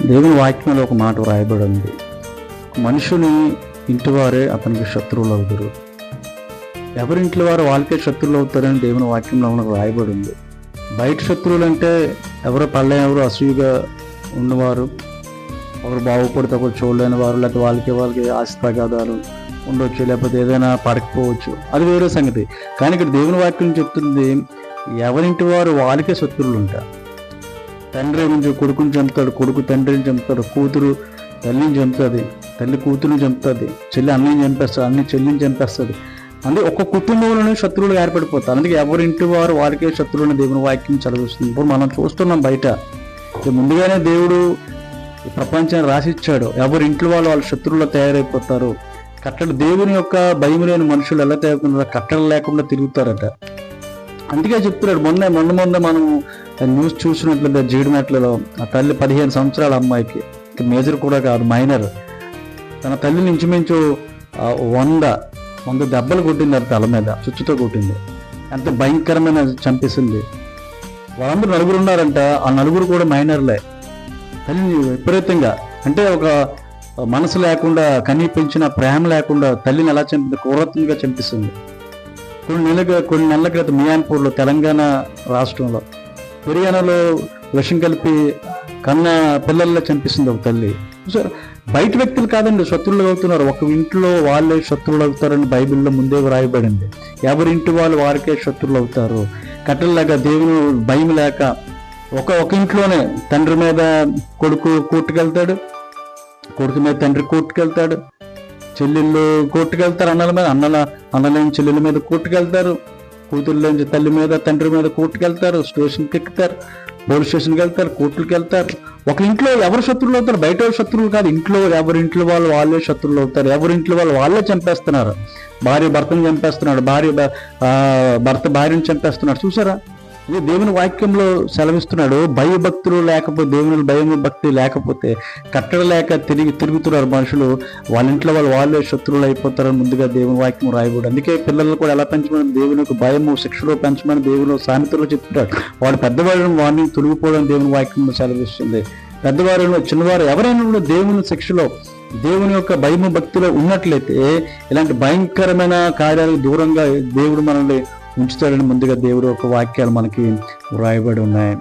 దేవుని వాక్యంలో ఒక మాట వ్రాయబడి ఉంది. మనుషుని ఇంటివారే అతనికి శత్రువులు అవుతారు, ఎవరింట్లో వారు వాళ్ళకే శత్రువులు అవుతారని దేవుని వాక్యంలో మనకు రాయబడి ఉంది. బయట శత్రువులు అంటే ఎవరో ఎవరు అసూయగా ఉన్నవారు, ఒకరు బాగుపడితే ఒకరు చూడలేని వారు, లేకపోతే వాళ్ళకి ఆస్తి తగాదాలు ఉండొచ్చు, లేకపోతే ఏదైనా పడకపోవచ్చు, అది వేరే సంగతి. కానీ ఇక్కడ దేవుని వాక్యం చెప్తుంది, ఎవరింటి వారు వాళ్ళకే శత్రువులు ఉంటారు. తండ్రి నుంచి కొడుకుని చంపుతాడు, కొడుకు తండ్రిని చంపుతాడు, కూతురు తల్లిని చంపుతుంది, తల్లి కూతురుని చంపుతుంది, చెల్లి అన్నని చంపేస్తుంది, అన్ని చెల్లిని చంపేస్తుంది. అందుకే ఒక్క కుటుంబంలోనే శత్రువులు ఏర్పడిపోతారు. అందుకే ఎవరింటి వారు వారికే శత్రువులను దేవుని వాక్యం చదివిస్తుంది. ఇప్పుడు మనం చూస్తున్నాం బయట, ముందుగానే దేవుడు ఈ ప్రపంచాన్ని రాసిచ్చాడు, ఎవరింట్లో వాళ్ళ శత్రువులు తయారైపోతారు. కట్టడి దేవుని యొక్క భయం లేని మనుషులు ఎలా తయారుకున్నారో కట్టడి లేకుండా తిరుగుతారట. అందుకే చెప్తున్నాడు. మొన్న మనం న్యూస్ చూసినట్లయితే జీడిమెట్లలో ఆ తల్లి 15 సంవత్సరాల అమ్మాయికి, మేజర్ కూడా కాదు, మైనర్, తన తల్లిని ఇంచుమించు 100 దెబ్బలు కొట్టింది, అది తల మీద చుచ్చుతో కొట్టింది. ఎంత భయంకరమైన చంపేసింది. వాళ్ళందరూ 9 ఉన్నారంట, ఆ 9 కూడా మైనర్లే. తల్లిని విపరీతంగా, అంటే ఒక మనసు లేకుండా, కనీ పెంచిన ప్రేమ లేకుండా తల్లిని ఎలా చంపింది, క్రూరత్వంగా చంపిస్తుంది. కొన్ని నెలల క్రితం మియాన్పూర్లో, తెలంగాణ రాష్ట్రంలో, హర్యానాలో విషం కలిపి కన్న పిల్లల్లో చంపిస్తుంది ఒక తల్లి. సార్, బయట వ్యక్తులు కాదండి శత్రువులు అవుతున్నారు, ఒక ఇంట్లో వాళ్ళే శత్రువులు అవుతారని బైబిల్లో ముందే వ్రాయబడింది. ఎవరింటి వాళ్ళు వారికే శత్రువులు అవుతారు. కట్టలేక, దేవుని భయం లేక, ఒక ఇంట్లోనే తండ్రి మీద కొడుకు కోర్టుకెళ్తాడు, కొడుకు మీద తండ్రి కోర్టుకెళ్తాడు, చెల్లెళ్ళు కోర్టుకెళ్తారు, అన్నలేని చెల్లెల మీద కోర్టుకెళ్తారు, కూతుర్లేని తల్లి మీద తండ్రి మీద కోర్టుకెళ్తారు, స్టేషన్కి ఎక్కుతారు, పోలీస్ స్టేషన్కి వెళ్తారు, కోర్టులకు వెళ్తారు. ఒక ఇంట్లో ఎవరు శత్రువులు అవుతారు? బయట శత్రువులు కాదు, ఇంట్లో ఎవరింట్లో వాళ్ళు వాళ్ళే శత్రువులు అవుతారు. ఎవరింట్లో వాళ్ళే చంపేస్తున్నారు. భార్య భర్తను చంపేస్తున్నాడు, భర్త భార్యను చంపేస్తున్నాడు. చూసారా? ఇది దేవుని వాక్యంలో సెలవిస్తున్నాడు. భయభక్తులు లేకపోతే, దేవుని భయం భక్తి లేకపోతే, కట్టడి లేక తిరుగుతున్నారు మనుషులు. వాళ్ళ ఇంట్లో వాళ్ళే శత్రువులు అయిపోతారని ముందుగా దేవుని వాక్యం రాయబడి. అందుకే పిల్లలు కూడా ఎలా పెంచమని, దేవునికి భయము శిక్షలో పెంచమని దేవుని సామెతలో చెప్తున్నాడు. వాడు పెద్దవాళ్ళని వాడిని తొలగిపోవడం దేవుని వాక్యంలో సెలవిస్తుంది. పెద్దవారు చిన్నవారు ఎవరైనా దేవుని శిక్షలో, దేవుని యొక్క భయము భక్తిలో ఉన్నట్లయితే ఇలాంటి భయంకరమైన కార్యాలకు దూరంగా దేవుడు మనల్ని ఉంచుతాడని ముందుగా దేవుడు యొక్క వాక్యాలు మనకి వ్రాయబడి ఉన్నాయి.